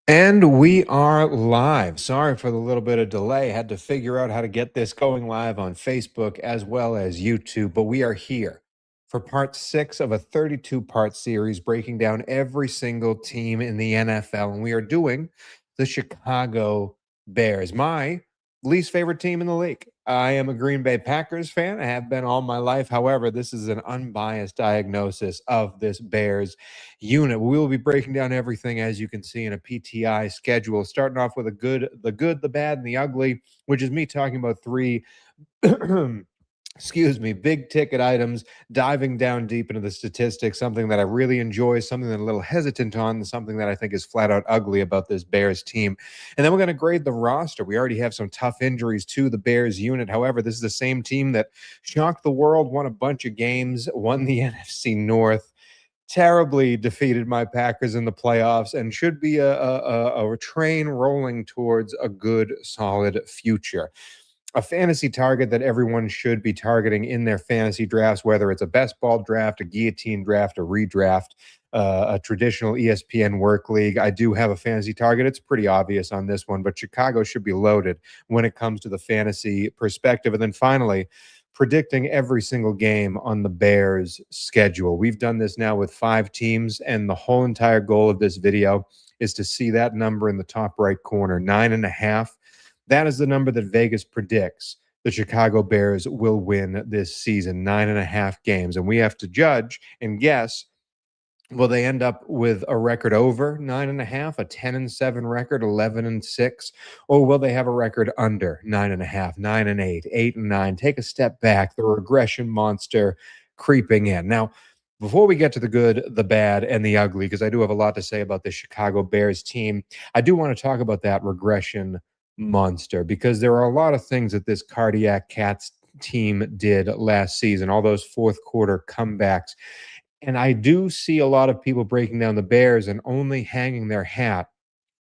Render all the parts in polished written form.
And we are live. Sorry for the little bit of delay. Had to figure out how to get this going live on Facebook as well as YouTube, but we are here for part 6 of a 32-part series breaking down every single team in the NFL. And we are doing the Chicago Bears, my least favorite team in the league. I am a Green Bay Packers fan. I have been all my life. However, this is an unbiased diagnosis of this Bears unit. We will be breaking down everything, as you can see, in a PTI schedule, starting off with the good, the bad, and the ugly, which is me talking about three excuse me, big ticket items, diving down deep into the statistics, something that I really enjoy, something that I'm a little hesitant on, and something that I think is flat out ugly about this Bears team. And then we're going to grade the roster. We already have some tough injuries to the Bears unit. However, this is the same team that shocked the world, won a bunch of games, won the NFC North, terribly defeated my Packers in the playoffs, and should be a train rolling towards a good, solid future. A fantasy target that everyone should be targeting in their fantasy drafts, whether it's a best ball draft, a guillotine draft, a redraft, a traditional ESPN work league. I do have a fantasy target. It's pretty obvious on this one, but Chicago should be loaded when it comes to the fantasy perspective. And then finally, predicting every single game on the Bears schedule. We've done this now with 5 teams, and the whole entire goal of this video is to see that number in the top right corner, 9.5. That is the number that Vegas predicts the Chicago Bears will win this season, 9.5 games. And we have to judge and guess, will they end up with a record over 9.5, a 10-7 record, 11-6, or will they have a record under 9.5, 9-8, 8-9? Take a step back, the regression monster creeping in. Now, before we get to the good, the bad, and the ugly, because I do have a lot to say about the Chicago Bears team, I do want to talk about that regression monster, because there are a lot of things that this Cardiac Cats team did last season, all those fourth quarter comebacks. And I do see a lot of people breaking down the Bears and only hanging their hat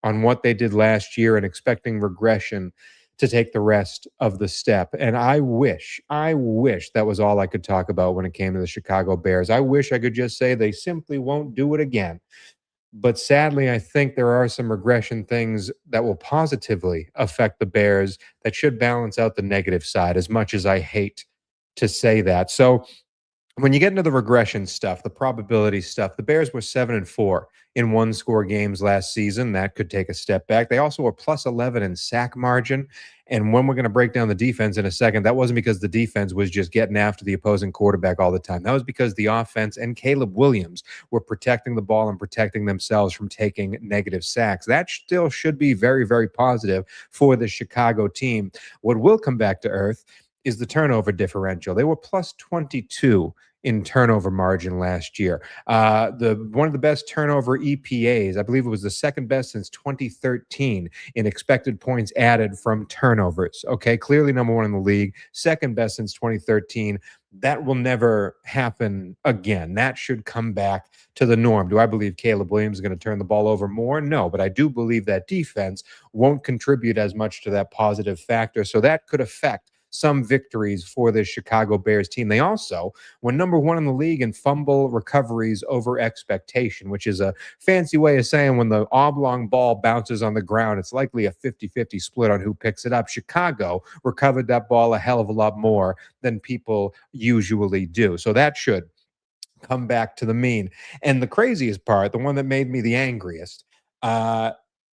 on what they did last year and expecting regression to take the rest of the step. And I wish that was all I could talk about when it came to the Chicago Bears. I wish I could just say they simply won't do it again. But sadly, I think there are some regression things that will positively affect the Bears that should balance out the negative side, as much as I hate to say that. So when you get into the regression stuff, the probability stuff, the Bears were 7-4 in one-score games last season. That could take a step back. They also were plus 11 in sack margin. And when we're going to break down the defense in a second, that wasn't because the defense was just getting after the opposing quarterback all the time. That was because the offense and Caleb Williams were protecting the ball and protecting themselves from taking negative sacks. That still should be very, very positive for the Chicago team. What will come back to earth is the turnover differential. They were plus 22 in turnover margin last year. The one of the best turnover EPAs, I believe it was the second best since 2013 in expected points added from turnovers. Okay, clearly number one in the league, second best since 2013. That will never happen again. That should come back to the norm. Do I believe Caleb Williams is going to turn the ball over more? No, but I do believe that defense won't contribute as much to that positive factor. So that could affect some victories for the Chicago Bears team. They also were number one in the league in fumble recoveries over expectation, which is a fancy way of saying when the oblong ball bounces on the ground, it's likely a 50-50 split on who picks it up. Chicago recovered that ball a hell of a lot more than people usually do. So that should come back to the mean. And the craziest part, the one that made me the angriest,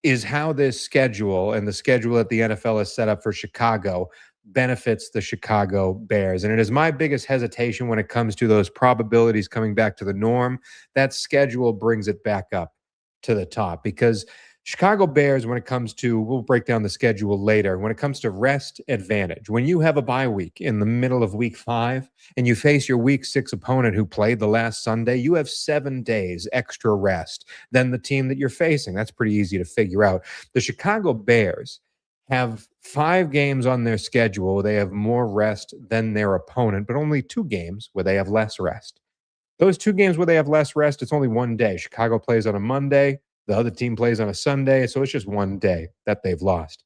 is how this schedule and the schedule that the NFL has set up for Chicago benefits the Chicago Bears. And it is my biggest hesitation when it comes to those probabilities coming back to the norm. That schedule brings it back up to the top, because Chicago Bears, when it comes to, we'll break down the schedule later, when it comes to rest advantage, when you have a bye week in the middle of week 5 and you face your week 6 opponent who played the last Sunday, you have 7 days extra rest than the team that you're facing. That's pretty easy to figure out. The Chicago Bears have 5 games on their schedule where they have more rest than their opponent, but only 2 games where they have less rest. Those 2 games where they have less rest, it's only one day. Chicago plays on a Monday, the other team plays on a Sunday, so it's just one day that they've lost.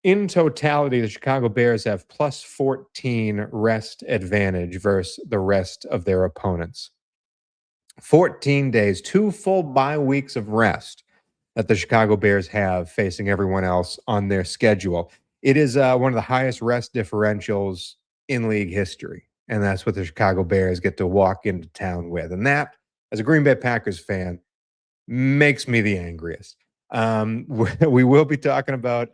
In totality, the Chicago Bears have plus 14 rest advantage versus the rest of their opponents. 14 days, 2 full bye weeks of rest. that the Chicago Bears have facing everyone else on their schedule. It is one of the highest rest differentials in league history. And that's what the Chicago Bears get to walk into town with. And that, as a Green Bay Packers fan, makes me the angriest. We will be talking about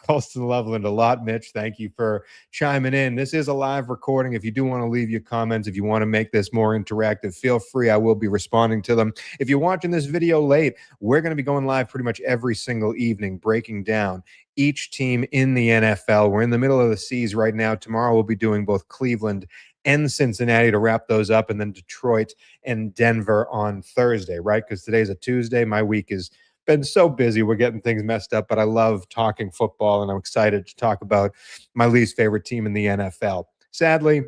Colston Loveland a lot, Mitch. Thank you for chiming in. This is a live recording. If you do want to leave your comments, if you want to make this more interactive, feel free. I will be responding to them. If you're watching this video late, we're going to be going live pretty much every single evening, breaking down each team in the NFL. We're in the middle of the season right now. Tomorrow we'll be doing both Cleveland and Cincinnati to wrap those up, and then Detroit and Denver on Thursday, right? Because today's a Tuesday. My week has been so busy. We're getting things messed up, but I love talking football, and I'm excited to talk about my least favorite team in the NFL. Sadly,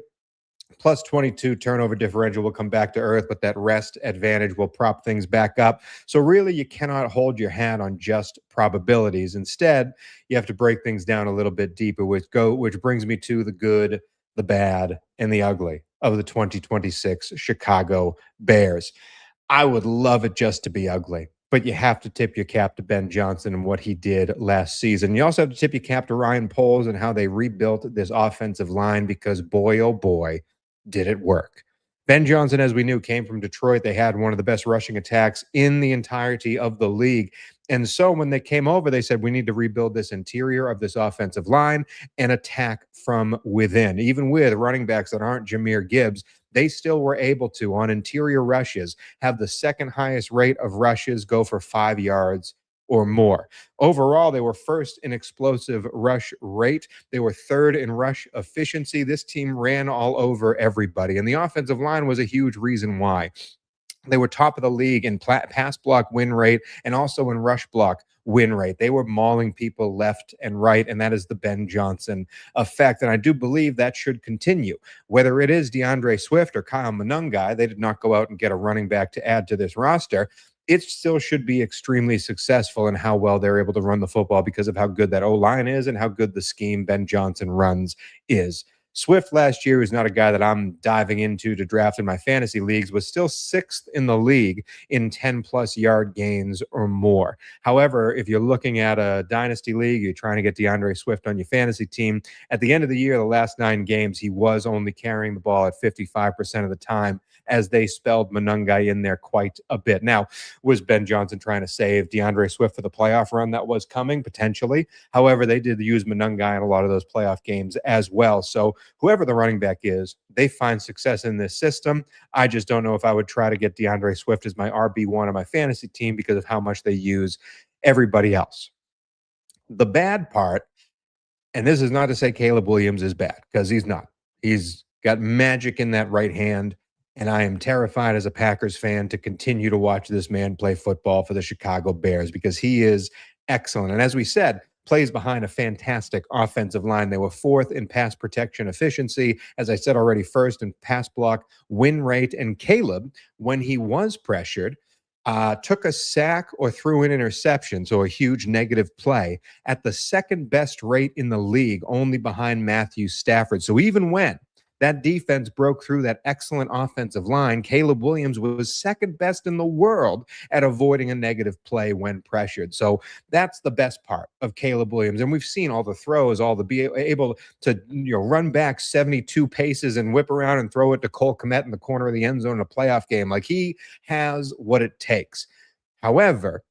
plus 22 turnover differential will come back to earth, but that rest advantage will prop things back up. So really, you cannot hold your hat on just probabilities. Instead, you have to break things down a little bit deeper, which brings me to the good, the bad, and the ugly of the 2026 Chicago Bears. I would love it just to be ugly, but you have to tip your cap to Ben Johnson and what he did last season. You also have to tip your cap to Ryan Poles and how they rebuilt this offensive line, because boy, oh boy, did it work. Ben Johnson, as we knew, came from Detroit. They had one of the best rushing attacks in the entirety of the league. And so when they came over, they said, we need to rebuild this interior of this offensive line and attack from within. Even with running backs that aren't Jahmyr Gibbs, they still were able to, on interior rushes, have the second highest rate of rushes go for 5 yards or more. Overall, they were first in explosive rush rate. They were third in rush efficiency. This team ran all over everybody, and the offensive line was a huge reason why. They were top of the league in pass block win rate and also in rush block win rate. They were mauling people left and right, and that is the Ben Johnson effect. And I do believe that should continue. Whether it is DeAndre Swift or Kyle Monungai, they did not go out and get a running back to add to this roster. It still should be extremely successful in how well they're able to run the football because of how good that O-line is and how good the scheme Ben Johnson runs is. Swift last year, who's not a guy that I'm diving into to draft in my fantasy leagues, was still 6th in the league in 10-plus yard gains or more. However, if you're looking at a dynasty league, you're trying to get DeAndre Swift on your fantasy team, at the end of the year, the last 9 games, he was only carrying the ball at 55% of the time, as they spelled Monungai in there quite a bit. Now, was Ben Johnson trying to save DeAndre Swift for the playoff run that was coming? Potentially. However, they did use Monungai in a lot of those playoff games as well. So whoever the running back is, they find success in this system. I just don't know if I would try to get DeAndre Swift as my RB1 on my fantasy team because of how much they use everybody else. The bad part, and this is not to say Caleb Williams is bad, because he's not. He's got magic in that right hand. And I am terrified as a Packers fan to continue to watch this man play football for the Chicago Bears, because he is excellent. And as we said, plays behind a fantastic offensive line. They were 4th in pass protection efficiency. As I said already, 1st in pass block win rate. And Caleb, when he was pressured, took a sack or threw an interception, so a huge negative play, at the 2nd best rate in the league, only behind Matthew Stafford. So even when that defense broke through that excellent offensive line, Caleb Williams was 2nd best in the world at avoiding a negative play when pressured. So that's the best part of Caleb Williams. And we've seen all the throws, all the be able to run back 72 paces and whip around and throw it to Cole Kmet in the corner of the end zone in a playoff game. Like, he has what it takes. However,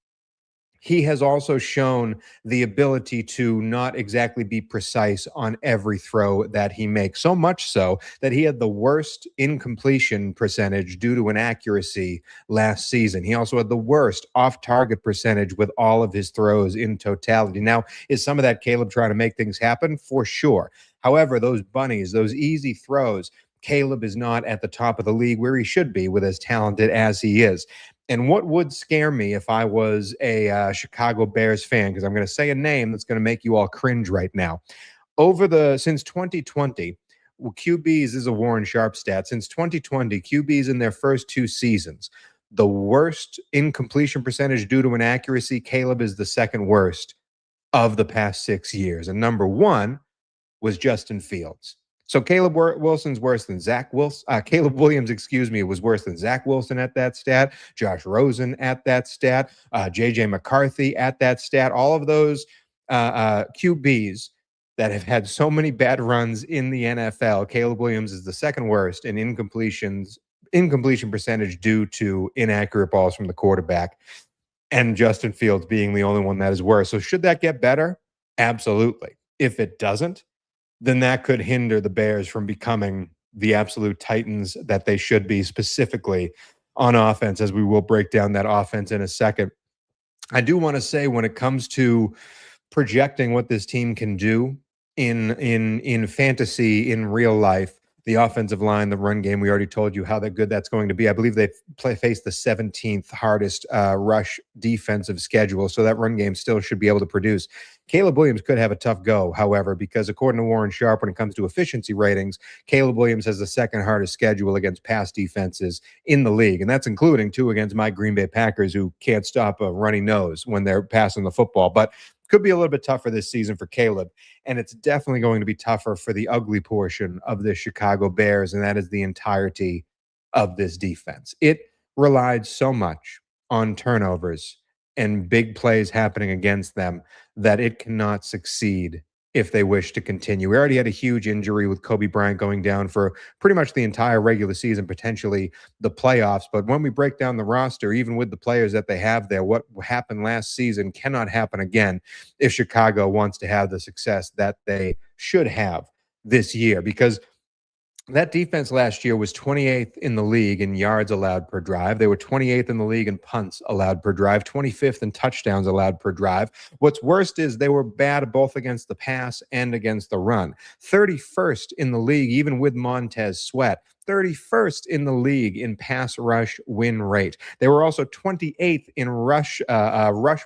he has also shown the ability to not exactly be precise on every throw that he makes, so much so that he had the worst incompletion percentage due to inaccuracy last season. He also had the worst off-target percentage with all of his throws in totality. Now, is some of that Caleb trying to make things happen? For sure. However, those bunnies, those easy throws, Caleb is not at the top of the league where he should be with as talented as he is. And what would scare me if I was a Chicago Bears fan, because I'm going to say a name that's going to make you all cringe right now. Since 2020, QBs is a Warren Sharp stat. Since 2020, QBs in their first 2 seasons, the worst incompletion percentage due to inaccuracy, Caleb is the 2nd worst of the past 6 years. And number 1 was Justin Fields. So Wilson's worse than Zach Wilson. Caleb Williams, excuse me, was worse than Zach Wilson at that stat. Josh Rosen at that stat. JJ McCarthy at that stat. All of those QBs that have had so many bad runs in the NFL. Caleb Williams is the second worst in incompletion percentage due to inaccurate balls from the quarterback, and Justin Fields being the only one that is worse. So should that get better? Absolutely. If it doesn't, then that could hinder the Bears from becoming the absolute titans that they should be, specifically on offense, as we will break down that offense in a second. I do want to say, when it comes to projecting what this team can do in fantasy, in real life, the offensive line, the run game, we already told you how good that's going to be. I believe they faced the 17th hardest rush defensive schedule, so that run game still should be able to produce. Caleb Williams could have a tough go, however, because according to Warren Sharp, when it comes to efficiency ratings, Caleb Williams has the second hardest schedule against pass defenses in the league, and that's including two against my Green Bay Packers, who can't stop a runny nose when they're passing the football. But could be a little bit tougher this season for Caleb, and it's definitely going to be tougher for the ugly portion of the Chicago Bears, and that is the entirety of this defense. It relied so much on turnovers and big plays happening against them that it cannot succeed if they wish to continue. We already had a huge injury with Kobe Bryant going down for pretty much the entire regular season, potentially the playoffs. But when we break down the roster, even with the players that they have there, what happened last season cannot happen again if Chicago wants to have the success that they should have this year, because that defense last year was 28th in the league in yards allowed per drive. They were 28th in the league in punts allowed per drive, 25th in touchdowns allowed per drive. What's worst is they were bad both against the pass and against the run. 31st in the league, even with Montez Sweat. 31st in the league in pass rush win rate. They were also 28th in rush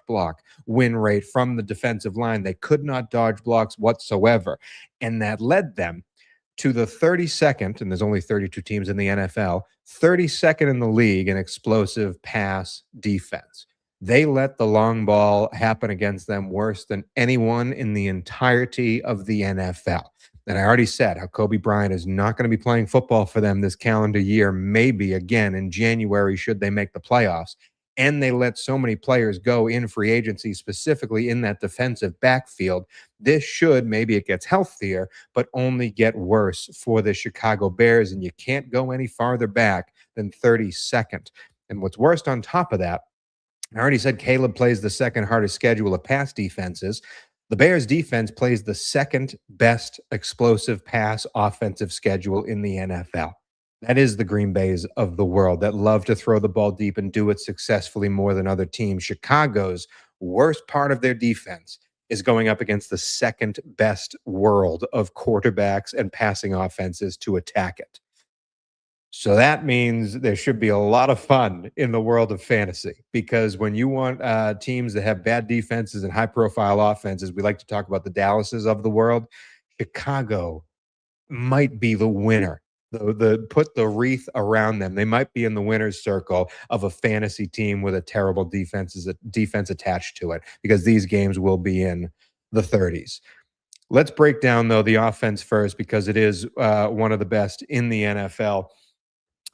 block win rate from the defensive line. They could not dodge blocks whatsoever, and that led them to the 32nd, and there's only 32 teams in the NFL, 32nd in the league in explosive pass defense. They let the long ball happen against them worse than anyone in the entirety of the NFL. And I already said how Kobe Bryant is not going to be playing football for them this calendar year, maybe again in January should they make the playoffs. And they let so many players go in free agency, specifically in that defensive backfield. This should, maybe it gets healthier, but only get worse for the Chicago Bears. And you can't go any farther back than 32nd. And what's worst on top of that, I already said Caleb plays the second hardest schedule of pass defenses. The Bears defense plays the second best explosive pass offensive schedule in the NFL. That is the Green Bays of the world that love to throw the ball deep and do it successfully more than other teams. Chicago's worst part of their defense is going up against the second best world of quarterbacks and passing offenses to attack it. So that means there should be a lot of fun in the world of fantasy, because when you want teams that have bad defenses and high-profile offenses, we like to talk about the Dallases of the world. Chicago might be the winner. Put the wreath around them. They might be in the winner's circle of a fantasy team with a terrible defense attached to it, because these games will be in the 30s. Let's break down, though, the offense first, because it is one of the best in the NFL.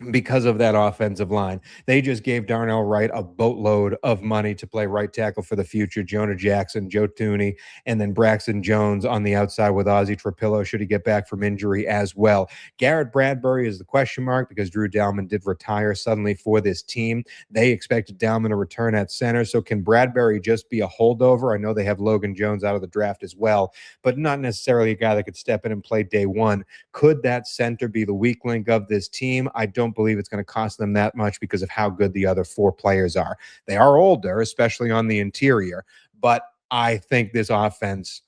Because of that offensive line, they just gave Darnell Wright a boatload of money to play right tackle for the future. Jonah Jackson, Joe Thuney, and then Braxton Jones on the outside with Ozzie Trapillo should he get back from injury as well. Garrett Bradbury is the question mark because Drew Dalman did retire suddenly for this team. They expected Dalman to return at center. So can Bradbury just be a holdover? I know they have Logan Jones out of the draft as well, but not necessarily a guy that could step in and play day one. Could that center be the weak link of this team? I don't believe it's going to cost them that much because of how good the other four players are. They are older, especially on the interior, but I think this offense,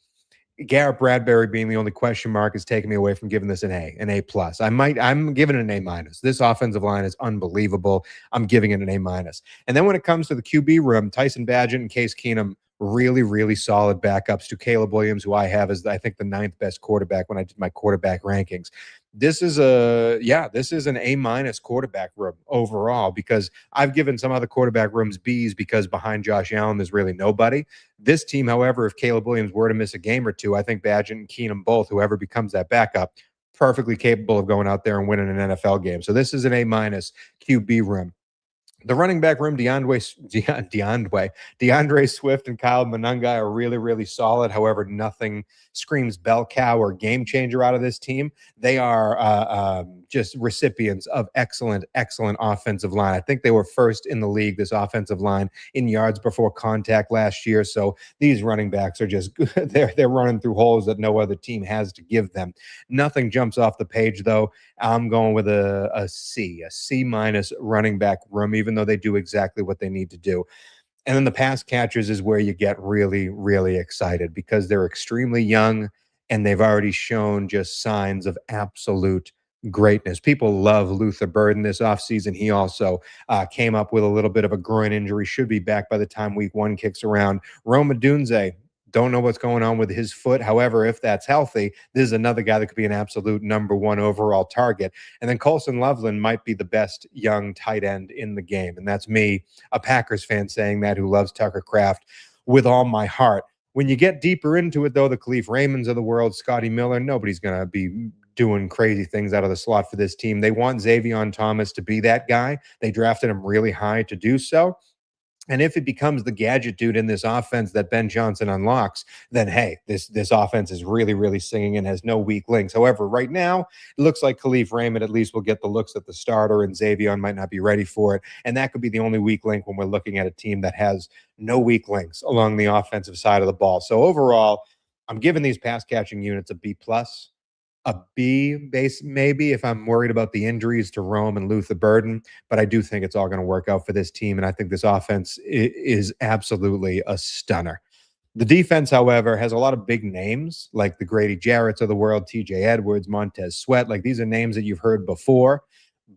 Garrett Bradbury being the only question mark, is taking me away from giving this an A plus. I'm giving it an A minus. This offensive line is unbelievable. I'm giving it an A minus. And then when it comes to the QB room, Tyson Bagent and Case Keenum, really, really solid backups to Caleb Williams, who I have as, I think, the 9th best quarterback when I did my quarterback rankings. This is an A minus quarterback room overall, because I've given some other quarterback rooms B's because behind Josh Allen, there's really nobody. This team, however, if Caleb Williams were to miss a game or two, I think Bagent and Keenum both, whoever becomes that backup, perfectly capable of going out there and winning an NFL game. So this is an A minus QB room. The running back room, DeAndre Swift and Kyle Monangai are really, really solid. However, nothing screams bell cow or game changer out of this team. They are just recipients of excellent, excellent offensive line. I think they were first in the league, this offensive line, in yards before contact last year. So these running backs are just good. They're running through holes that no other team has to give them. Nothing jumps off the page, though. I'm going with a C minus running back room, even though they do exactly what they need to do. And then the pass catchers is where you get really, really excited because they're extremely young and they've already shown just signs of absolute greatness. People love Luther Burden this offseason. He also came up with a little bit of a groin injury, should be back by the time week one kicks around. Rome Odunze, don't know what's going on with his foot. However, if that's healthy, this is another guy that could be an absolute number one overall target. And then Colson Loveland might be the best young tight end in the game. And that's me, a Packers fan, saying that, who loves Tucker Kraft with all my heart. When you get deeper into it, though, the Khalif Raymonds of the world, Scotty Miller, nobody's going to be doing crazy things out of the slot for this team. They want Xavier Thomas to be that guy. They drafted him really high to do so. And if it becomes the gadget dude in this offense that Ben Johnson unlocks, then hey, this offense is really, really singing and has no weak links. However, right now, it looks like Khalif Raymond at least will get the looks at the starter, and Xavier might not be ready for it. And that could be the only weak link when we're looking at a team that has no weak links along the offensive side of the ball. So overall, I'm giving these pass catching units a B plus. A B base, maybe, if I'm worried about the injuries to Rome and Luther Burden. But I do think it's all going to work out for this team. And I think this offense is absolutely a stunner. The defense, however, has a lot of big names like the Grady Jarretts of the world, TJ Edwards, Montez Sweat. Like, these are names that you've heard before,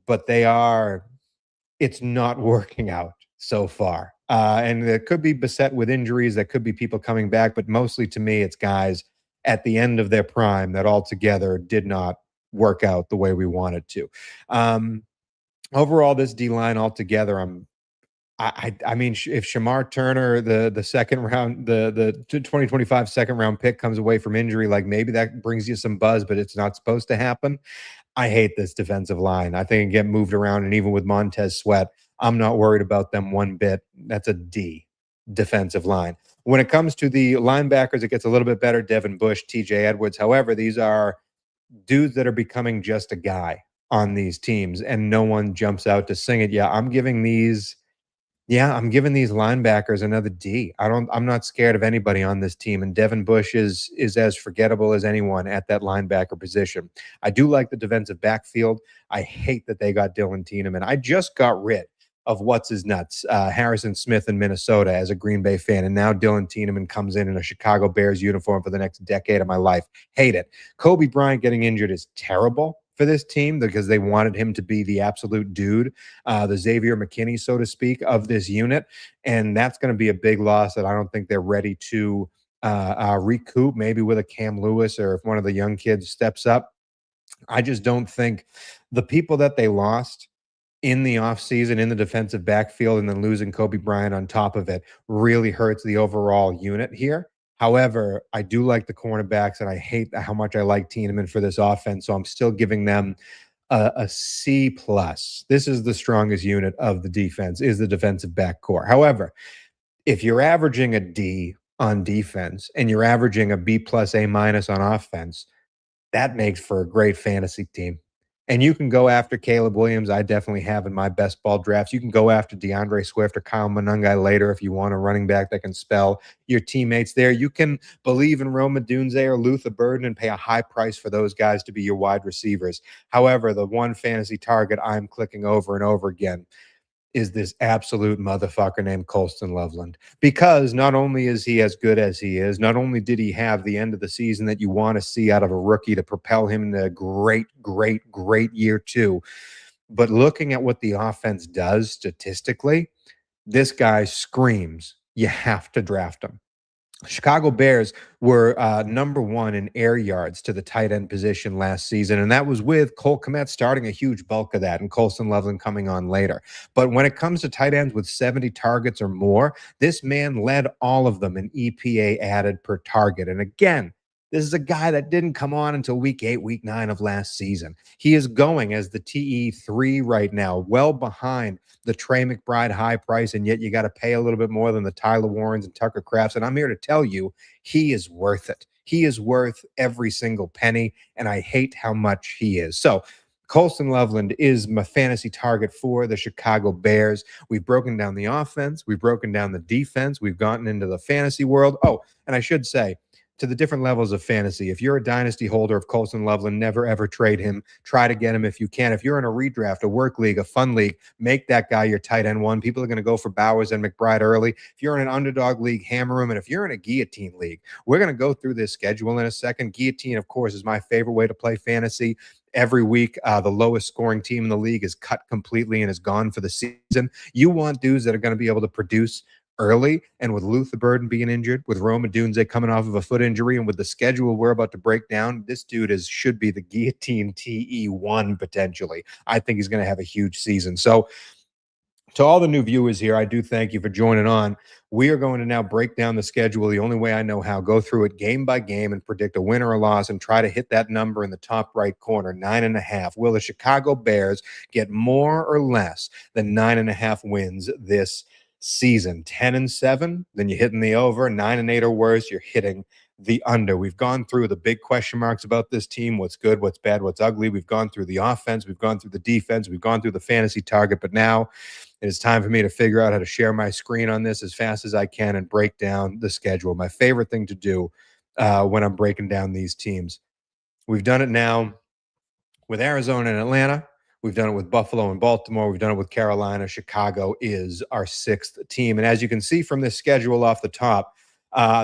but it's not working out so far. And it could be beset with injuries. That could be people coming back. But mostly, to me, it's guys at the end of their prime that altogether did not work out the way we wanted to. Overall, this D line altogether, I mean, if Shamar Turner, the second round, the 2025 second round pick, comes away from injury, like, maybe that brings you some buzz, but it's not supposed to happen. I hate this defensive line. I think it get moved around, and even with Montez Sweat, I'm not worried about them one bit. That's a D defensive line. When it comes to the linebackers, it gets a little bit better. Devin Bush, TJ Edwards. However, these are dudes that are becoming just a guy on these teams, and no one jumps out to sing it. I'm giving these linebackers another D. I'm not scared of anybody on this team. And Devin Bush is as forgettable as anyone at that linebacker position. I do like the defensive backfield. I hate that they got Dylan Tiedemann. I just got rid of what's his nuts, Harrison Smith in Minnesota, as a Green Bay fan. And now Dylan Tiedemann comes in a Chicago Bears uniform for the next decade of my life. Hate it. Kobe Bryant getting injured is terrible for this team because they wanted him to be the absolute dude, the Xavier McKinney, so to speak, of this unit. And that's going to be a big loss that I don't think they're ready to recoup, maybe with a Cam Lewis, or if one of the young kids steps up. I just don't think the people that they lost in the offseason in the defensive backfield, and then losing Kobe Bryant on top of it, really hurts the overall unit here. However, I do like the cornerbacks, and I hate how much I like Tiedemann for this offense. So I'm still giving them a C plus. This is the strongest unit of the defense, is the defensive back core. However, if you're averaging a D on defense and you're averaging a B plus, A minus on offense, that makes for a great fantasy team. And you can go after Caleb Williams. I definitely have in my best ball drafts. You can go after DeAndre Swift or Kyle Monangai later if you want a running back that can spell your teammates there. You can believe in Rome Odunze or Luther Burden and pay a high price for those guys to be your wide receivers. However, the one fantasy target I'm clicking over and over again is this absolute motherfucker named Colston Loveland. Because not only is he as good as he is, not only did he have the end of the season that you want to see out of a rookie to propel him into a great, great, great year two, but looking at what the offense does statistically, this guy screams, you have to draft him. Chicago Bears were number one in air yards to the tight end position last season, and that was with Cole Kmet starting a huge bulk of that and Colston Loveland coming on later. But when it comes to tight ends with 70 targets or more, this man led all of them in EPA added per target. And again, This is a guy that didn't come on until week 8, week 9 of last season. He is going as the TE3 right now, well behind the Trey McBride high price, and yet you got to pay a little bit more than the Tyler Warrens and Tucker Crafts. And I'm here to tell you, he is worth it. He is worth every single penny, and I hate how much he is. So, Colston Loveland is my fantasy target for the Chicago Bears. We've broken down the offense, we've broken down the defense, we've gotten into the fantasy world. Oh, and I should say, to the different levels of fantasy. If you're a dynasty holder of Colston Loveland, never ever trade him. Try to get him if you can. If you're in a redraft, a work league, a fun league, make that guy your tight end one. People are going to go for Bowers and McBride early. If you're in an underdog league, hammer him. And if you're in a guillotine league, we're going to go through this schedule in a second. Guillotine, of course, is my favorite way to play fantasy. Every week, the lowest scoring team in the league is cut completely and is gone for the season. You want dudes that are going to be able to produce early, and with Luther Burden being injured, with Rome Odunze coming off of a foot injury, and with the schedule we're about to break down, this dude should be the guillotine TE1 potentially. I think he's going to have a huge season. So to all the new viewers here, I do thank you for joining on. We are going to now break down the schedule the only way I know how, go through it game by game and predict a win or a loss and try to hit that number in the top right corner, 9.5. Will the Chicago Bears get more or less than 9.5 wins this season? 10-7, then you're hitting the over. 9-8 or worse, you're hitting the under. We've gone through the big question marks about this team: what's good, what's bad, what's ugly. We've gone through the offense, we've gone through the defense, we've gone through the fantasy target, but now it is time for me to figure out how to share my screen on this as fast as I can and break down the schedule. My favorite thing to do when I'm breaking down these teams. We've done it now with Arizona and Atlanta. We've done it with Buffalo and Baltimore. We've done it with Carolina. Chicago is our 6th team. And as you can see from this schedule off the top,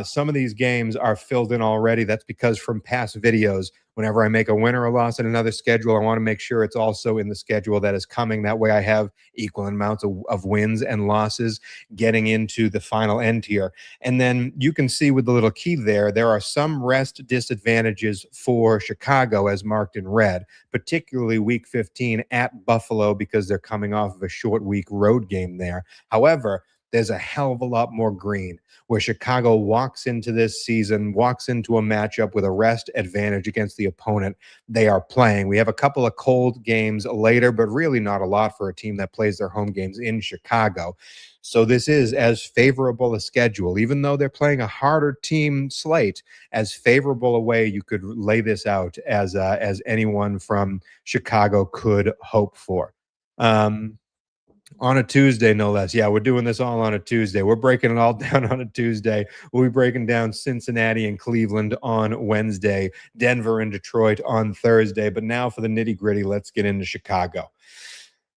some of these games are filled in already. That's because from past videos, whenever I make a win or a loss in another schedule, I want to make sure it's also in the schedule that is coming. That way I have equal amounts of wins and losses getting into the final end here. And then you can see with the little key there are some rest disadvantages for Chicago as marked in red, particularly week 15 at Buffalo because they're coming off of a short week road game there. However, there's a hell of a lot more green where Chicago walks into this season, walks into a matchup with a rest advantage against the opponent they are playing. We have a couple of cold games later, but really not a lot for a team that plays their home games in Chicago. So this is as favorable a schedule, even though they're playing a harder team slate, as favorable a way you could lay this out as anyone from Chicago could hope for. On a Tuesday, no less. Yeah, we're doing this all on a Tuesday. We're breaking it all down on a Tuesday. We'll be breaking down Cincinnati and Cleveland on Wednesday, Denver and Detroit on Thursday. But now for the nitty gritty, let's get into Chicago.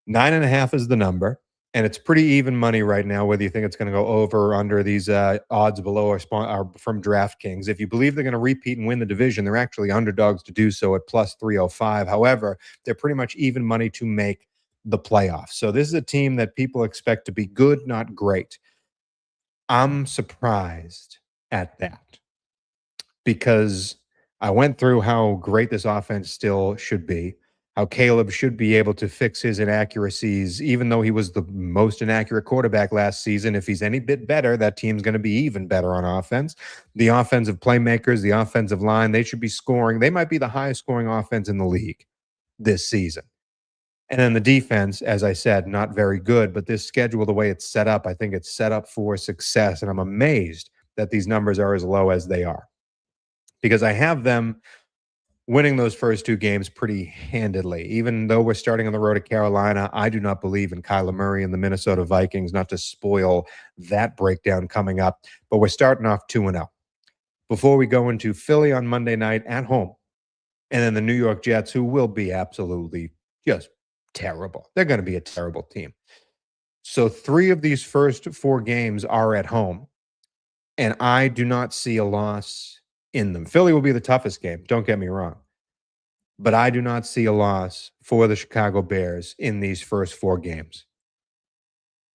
9.5 is the number, and it's pretty even money right now, whether you think it's going to go over or under. These odds below are from DraftKings. If you believe they're going to repeat and win the division, they're actually underdogs to do so at plus 305. However, they're pretty much even money to make the playoffs. So this is a team that people expect to be good, not great. I'm surprised at that because I went through how great this offense still should be, how Caleb should be able to fix his inaccuracies, even though he was the most inaccurate quarterback last season. If he's any bit better, that team's going to be even better on offense. The offensive playmakers, the offensive line, they should be scoring. They might be the highest scoring offense in the league this season. And then the defense, as I said, not very good. But this schedule, the way it's set up, I think it's set up for success. And I'm amazed that these numbers are as low as they are because I have them winning those first 2 games pretty handedly. Even though we're starting on the road to Carolina, I do not believe in Kyler Murray and the Minnesota Vikings, not to spoil that breakdown coming up. But we're starting off 2-0. Before we go into Philly on Monday night at home, and then the New York Jets, who will be absolutely just terrible. They're going to be a terrible team. So 3 of these first 4 games are at home, and I do not see a loss in them. Philly will be the toughest game, don't get me wrong, but I do not see a loss for the Chicago Bears in these first 4 games.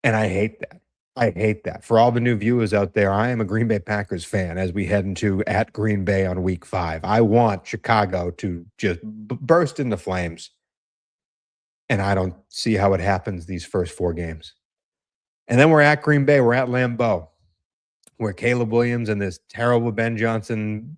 And I hate that. I hate that. For all the new viewers out there, I am a Green Bay Packers fan as we head into at Green Bay on week 5. I want Chicago to just burst into flames. And I don't see how it happens these first 4 games. And then we're at Green Bay. We're at Lambeau, where Caleb Williams and this terrible Ben Johnson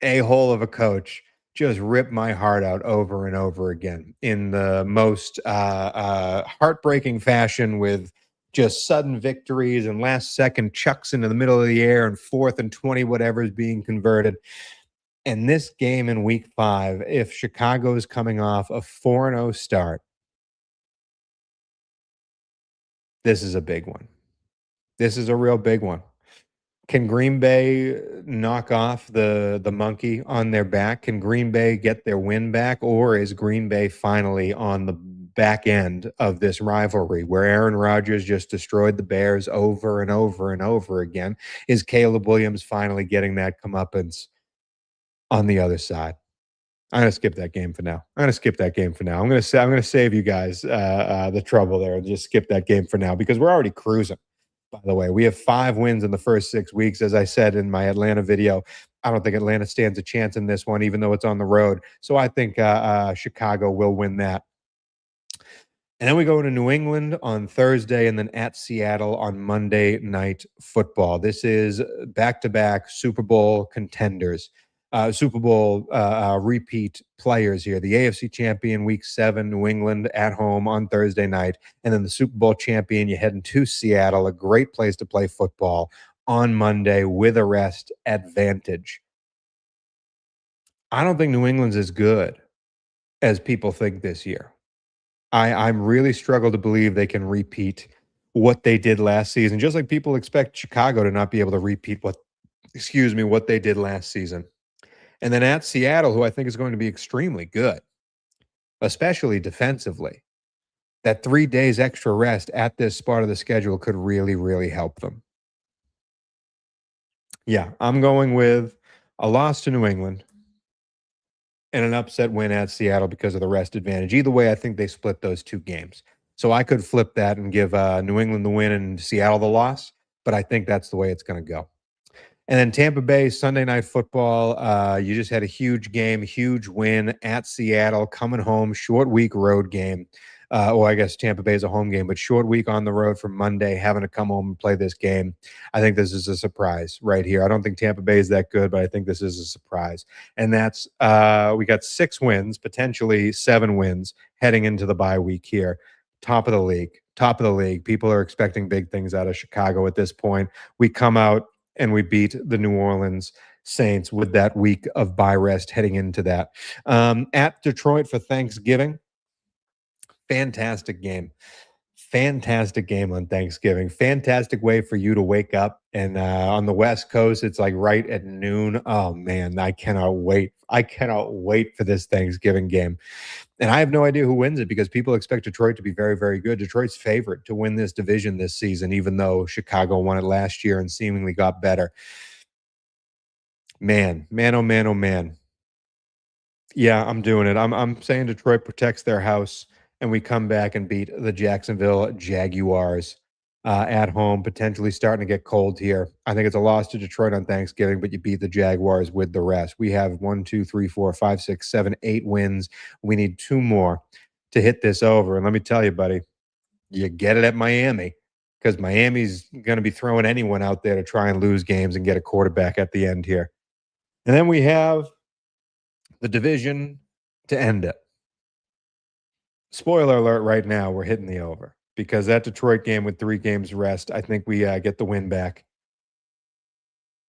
a-hole of a coach just ripped my heart out over and over again in the most heartbreaking fashion, with just sudden victories and last second chucks into the middle of the air and 4th and 20 whatever is being converted. And this game in week 5, if Chicago is coming off a 4-0 start, this is a big one. This is a real big one. Can Green Bay knock off the monkey on their back? Can Green Bay get their win back? Or is Green Bay finally on the back end of this rivalry where Aaron Rodgers just destroyed the Bears over and over and over again? Is Caleb Williams finally getting that comeuppance on the other side? I'm gonna skip that game for now. I'm gonna save you guys the trouble there and just skip that game for now because we're already cruising. By the way, we have 5 wins in the first 6 weeks. As I said in my Atlanta video, I don't think Atlanta stands a chance in this one, even though it's on the road. So I think Chicago will win that. And then we go to New England on Thursday and then at Seattle on Monday Night Football. This is back-to-back Super Bowl contenders, Super Bowl repeat players here. The AFC champion week 7, New England at home on Thursday night. And then the Super Bowl champion, you're heading to Seattle, a great place to play football on Monday with a rest advantage. I don't think New England's as good as people think this year. I'm really struggle to believe they can repeat what they did last season, just like people expect Chicago to not be able to repeat what they did last season. And then at Seattle, who I think is going to be extremely good, especially defensively. That 3 days extra rest at this spot of the schedule could really, really help them. Yeah, I'm going with a loss to New England and an upset win at Seattle because of the rest advantage. Either way, I think they split those 2 games. So I could flip that and give New England the win and Seattle the loss, but I think that's the way it's going to go. And then Tampa Bay, Sunday Night Football. You just had a huge game, huge win at Seattle, coming home, short week road game. Well, I guess Tampa Bay is a home game, but short week on the road from Monday, having to come home and play this game. I think this is a surprise right here. I don't think Tampa Bay is that good, but I think this is a surprise. And that's we got 6 wins, potentially 7 wins heading into the bye week here. Top of the league. Top of the league. People are expecting big things out of Chicago at this point. We come out and we beat the New Orleans Saints with that week of bye rest heading into that. At Detroit for Thanksgiving. Fantastic game. Fantastic game on Thanksgiving. Fantastic way for you to wake up. And on the West Coast, it's like right at noon. Oh, man, I cannot wait. I cannot wait for this Thanksgiving game. And I have no idea who wins it because people expect Detroit to be very, very good. Detroit's favorite to win this division this season, even though Chicago won it last year and seemingly got better. Man, man, oh, man, oh, man. Yeah, I'm doing it. I'm saying Detroit protects their house and we come back and beat the Jacksonville Jaguars at home, potentially starting to get cold here. I think it's a loss to Detroit on Thanksgiving, but you beat the Jaguars with the rest. We have 1, 2, 3, 4, 5, 6, 7, 8 wins. We need 2 more to hit this over. And let me tell you, buddy, you get it at Miami because Miami's going to be throwing anyone out there to try and lose games and get a quarterback at the end here. And then we have the division to end it. Spoiler alert right now, we're hitting the over because that Detroit game with 3 games rest, I think we get the win back.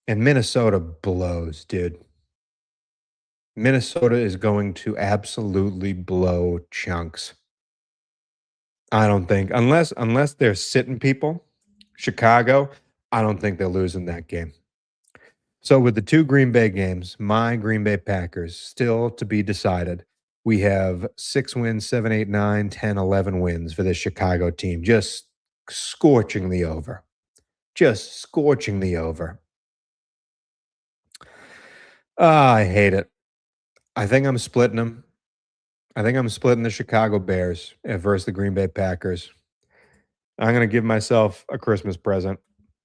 And Minnesota blows, dude. Minnesota is going to absolutely blow chunks. I don't think, unless they're sitting people, Chicago, I don't think they're losing that game. So with the 2 Green Bay games, my Green Bay Packers still to be decided. We have 6 wins, 7, 8, 9, 10, 11 wins for this Chicago team. Just scorching the over. Just scorching the over. I hate it. I think I'm splitting them. I think I'm splitting the Chicago Bears versus the Green Bay Packers. I'm going to give myself a Christmas present,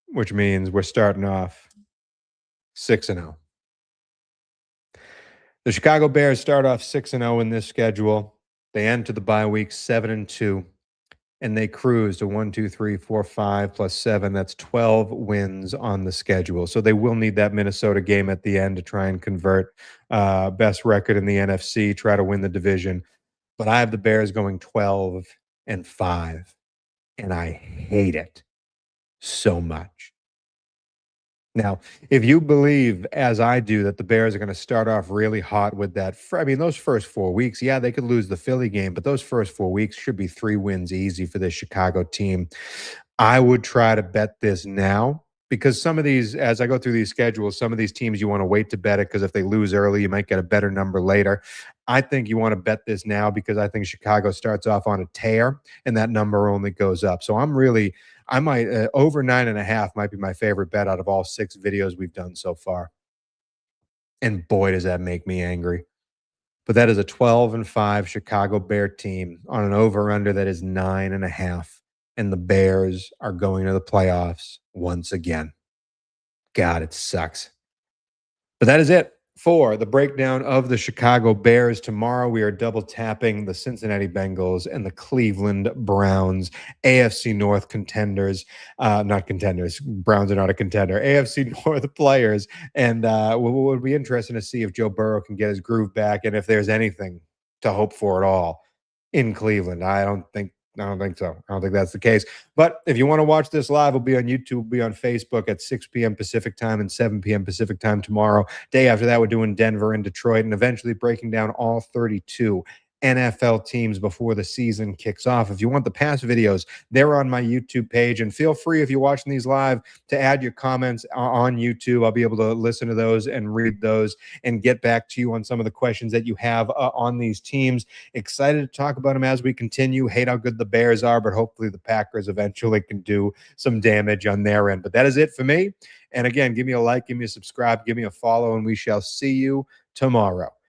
which means we're starting off 6-0. The Chicago Bears start off 6-0 in this schedule. They enter the bye week 7-2. and they cruise to 1, 2, 3, 4, 5 plus 7. That's 12 wins on the schedule. So they will need that Minnesota game at the end to try and convert. Best record in the NFC, try to win the division. But I have the Bears going 12-5, and I hate it so much. Now, if you believe, as I do, that the Bears are going to start off really hot with that, I mean, those first 4 weeks, yeah, they could lose the Philly game, but those first 4 weeks should be 3 wins easy for this Chicago team. I would try to bet this now because some of these, as I go through these schedules, some of these teams you want to wait to bet it because if they lose early, you might get a better number later. I think you want to bet this now because I think Chicago starts off on a tear and that number only goes up. So I might over 9.5 might be my favorite bet out of all 6 videos we've done so far. And boy, does that make me angry. But that is a 12-5 Chicago Bear team on an over-under that is 9.5. And the Bears are going to the playoffs once again. God, it sucks. But that is it for the breakdown of the Chicago Bears. Tomorrow, we are double tapping the Cincinnati Bengals and the Cleveland Browns, AFC North contenders. Not contenders. Browns are not a contender. AFC North players. And it would be interesting to see if Joe Burrow can get his groove back and if there's anything to hope for at all in Cleveland. I don't think so. I don't think that's the case. But if you want to watch this live, we'll be on YouTube, we'll be on Facebook at 6 p.m. Pacific time and 7 p.m. Pacific time tomorrow. Day after that, we're doing Denver and Detroit and eventually breaking down all 32 NFL teams before the season kicks off. If you want the past videos, they're on my YouTube page. And feel free, if you're watching these live, to add your comments on YouTube. I'll be able to listen to those and read those and get back to you on some of the questions that you have on these teams. Excited to talk about them as we continue. Hate how good the Bears are, but hopefully the Packers eventually can do some damage on their end. But that is it for me. And again, give me a like, give me a subscribe, give me a follow, and we shall see you tomorrow.